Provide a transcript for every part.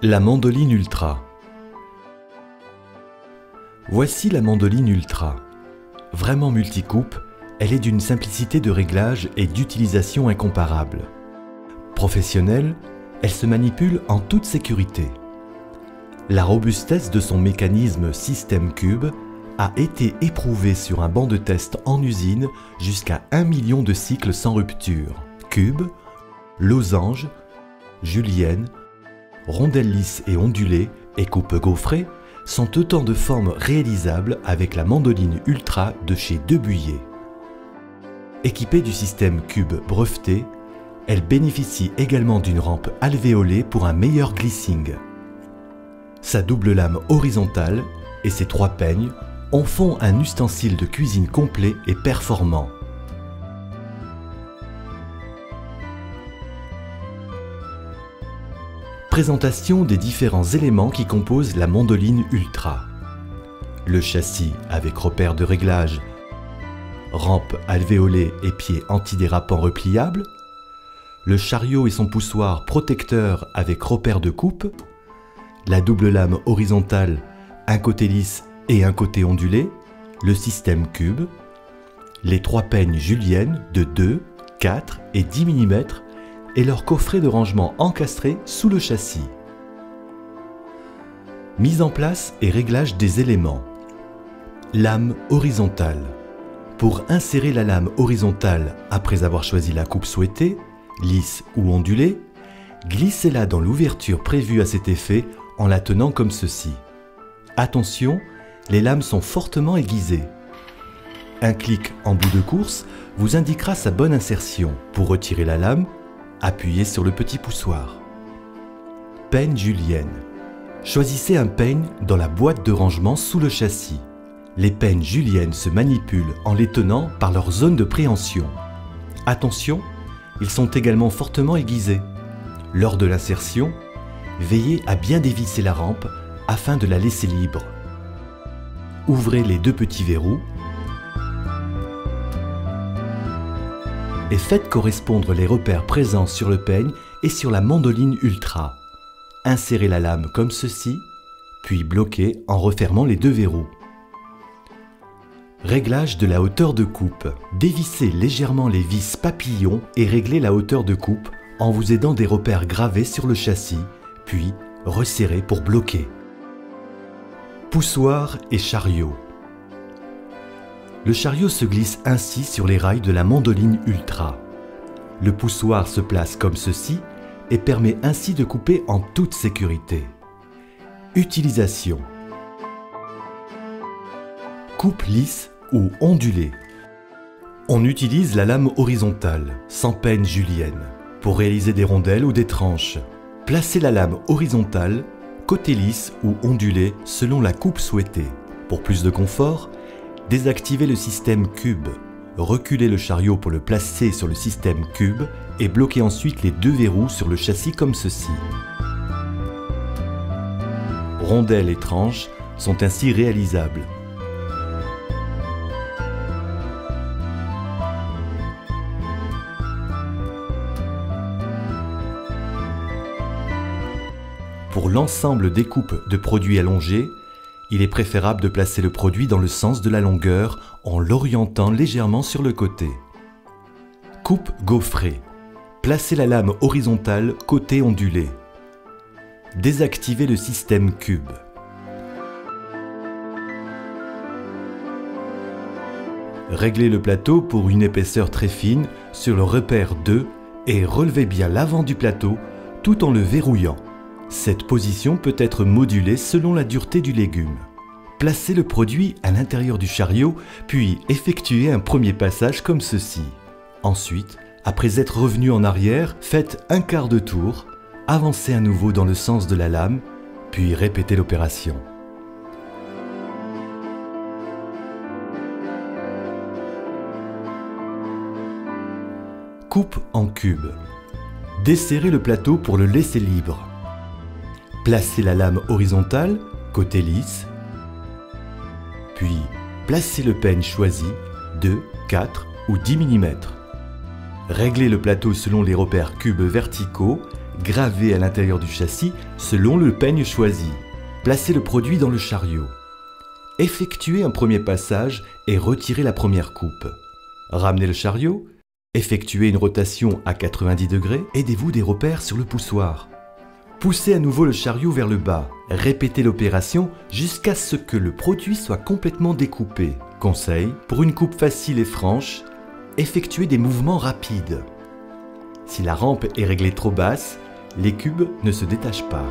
La mandoline Ultra. Voici la mandoline Ultra. Vraiment multicoupe, elle est d'une simplicité de réglage et d'utilisation incomparable. Professionnelle, elle se manipule en toute sécurité. La robustesse de son mécanisme système Cube a été éprouvée sur un banc de test en usine jusqu'à 1 million de cycles sans rupture. Cube, losange, julienne, rondelles lisses et ondulées et coupe gaufrée sont autant de formes réalisables avec la mandoline Ultra de chez Debuyer. Équipée du système Cube breveté, elle bénéficie également d'une rampe alvéolée pour un meilleur glissing. Sa double lame horizontale et ses 3 peignes en font un ustensile de cuisine complet et performant. Présentation des différents éléments qui composent la mandoline Ultra. Le châssis avec repère de réglage, rampe alvéolée et pieds antidérapants repliables, le chariot et son poussoir protecteur avec repère de coupe, la double lame horizontale, un côté lisse et un côté ondulé, le système Cube, les 3 peignes juliennes de 2, 4 et 10 mm et leur coffret de rangement encastré sous le châssis. Mise en place et réglage des éléments. Lame horizontale. Pour insérer la lame horizontale après avoir choisi la coupe souhaitée, lisse ou ondulée, glissez-la dans l'ouverture prévue à cet effet en la tenant comme ceci. Attention, les lames sont fortement aiguisées. Un clic en bout de course vous indiquera sa bonne insertion. Pour retirer la lame, appuyez sur le petit poussoir. Peigne julienne. Choisissez un peigne dans la boîte de rangement sous le châssis. Les peignes juliennes se manipulent en les tenant par leur zone de préhension. Attention, ils sont également fortement aiguisés. Lors de l'insertion, veillez à bien dévisser la rampe afin de la laisser libre. Ouvrez les 2 petits verrous et faites correspondre les repères présents sur le peigne et sur la mandoline Ultra. Insérez la lame comme ceci, puis bloquez en refermant les 2 verrous. Réglage de la hauteur de coupe. Dévissez légèrement les vis papillons et réglez la hauteur de coupe en vous aidant des repères gravés sur le châssis, puis resserrez pour bloquer. Poussoir et chariot. Le chariot se glisse ainsi sur les rails de la mandoline Ultra. Le poussoir se place comme ceci et permet ainsi de couper en toute sécurité. Utilisation. Coupe lisse ou ondulée. On utilise la lame horizontale, sans peigne julienne, pour réaliser des rondelles ou des tranches. Placez la lame horizontale, côté lisse ou ondulé selon la coupe souhaitée. Pour plus de confort, désactivez le système Cube. Reculez le chariot pour le placer sur le système Cube et bloquez ensuite les 2 verrous sur le châssis comme ceci. Rondelles et tranches sont ainsi réalisables. Pour l'ensemble des coupes de produits allongés, il est préférable de placer le produit dans le sens de la longueur en l'orientant légèrement sur le côté. Coupe gaufrée. Placez la lame horizontale côté ondulé. Désactivez le système Cube. Réglez le plateau pour une épaisseur très fine sur le repère 2 et relevez bien l'avant du plateau tout en le verrouillant. Cette position peut être modulée selon la dureté du légume. Placez le produit à l'intérieur du chariot, puis effectuez un premier passage comme ceci. Ensuite, après être revenu en arrière, faites un quart de tour, avancez à nouveau dans le sens de la lame, puis répétez l'opération. Coupe en cube. Desserrez le plateau pour le laisser libre. Placez la lame horizontale, côté lisse, puis placez le peigne choisi, 2, 4 ou 10 mm. Réglez le plateau selon les repères cubes verticaux gravée à l'intérieur du châssis selon le peigne choisi. Placez le produit dans le chariot. Effectuez un premier passage et retirez la première coupe. Ramenez le chariot, effectuez une rotation à 90 degrés, aidez-vous des repères sur le poussoir. Poussez à nouveau le chariot vers le bas. Répétez l'opération jusqu'à ce que le produit soit complètement découpé. Conseil, pour une coupe facile et franche, effectuez des mouvements rapides. Si la rampe est réglée trop basse, les cubes ne se détachent pas.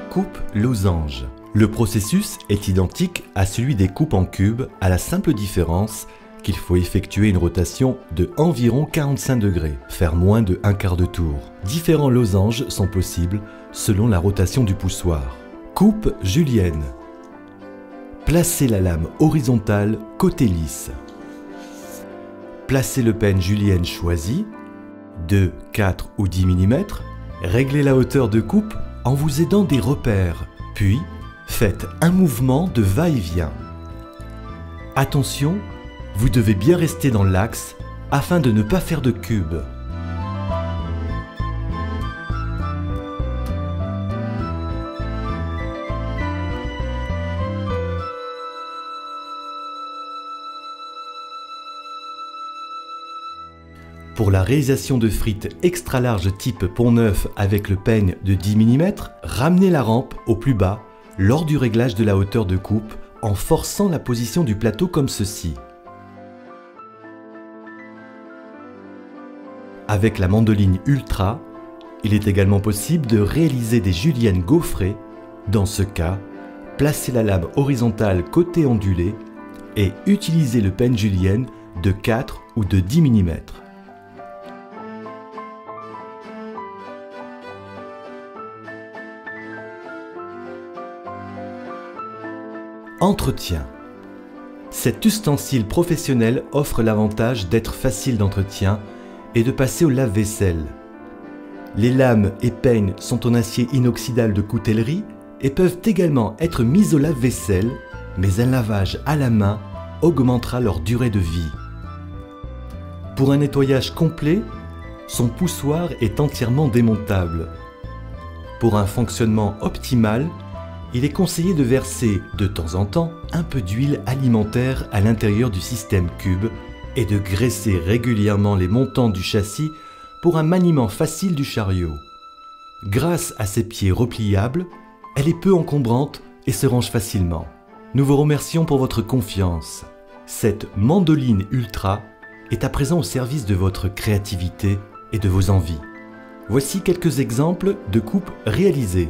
Coupe losange. Le processus est identique à celui des coupes en cubes, à la simple différence qu'il faut effectuer une rotation de environ 45 degrés, faire moins de un quart de tour. Différents losanges sont possibles selon la rotation du poussoir. Coupe julienne. Placez la lame horizontale côté lisse. Placez le peigne julienne choisi, 2, 4 ou 10 mm. Réglez la hauteur de coupe en vous aidant des repères, puis faites un mouvement de va-et-vient. Attention, vous devez bien rester dans l'axe afin de ne pas faire de cubes. Pour la réalisation de frites extra larges type Pont-Neuf avec le peigne de 10 mm, ramenez la rampe au plus bas lors du réglage de la hauteur de coupe en forçant la position du plateau comme ceci. Avec la mandoline Ultra, il est également possible de réaliser des juliennes gaufrées. Dans ce cas, placez la lame horizontale côté ondulé et utilisez le peigne julienne de 4 ou de 10 mm. Entretien. Cet ustensile professionnel offre l'avantage d'être facile d'entretien et de passer au lave-vaisselle. Les lames et peignes sont en acier inoxydable de coutellerie et peuvent également être mises au lave-vaisselle, mais un lavage à la main augmentera leur durée de vie. Pour un nettoyage complet, son poussoir est entièrement démontable. Pour un fonctionnement optimal, il est conseillé de verser de temps en temps un peu d'huile alimentaire à l'intérieur du système cube et de graisser régulièrement les montants du châssis pour un maniement facile du chariot. Grâce à ses pieds repliables, elle est peu encombrante et se range facilement. Nous vous remercions pour votre confiance. Cette mandoline Ultra est à présent au service de votre créativité et de vos envies. Voici quelques exemples de coupes réalisées.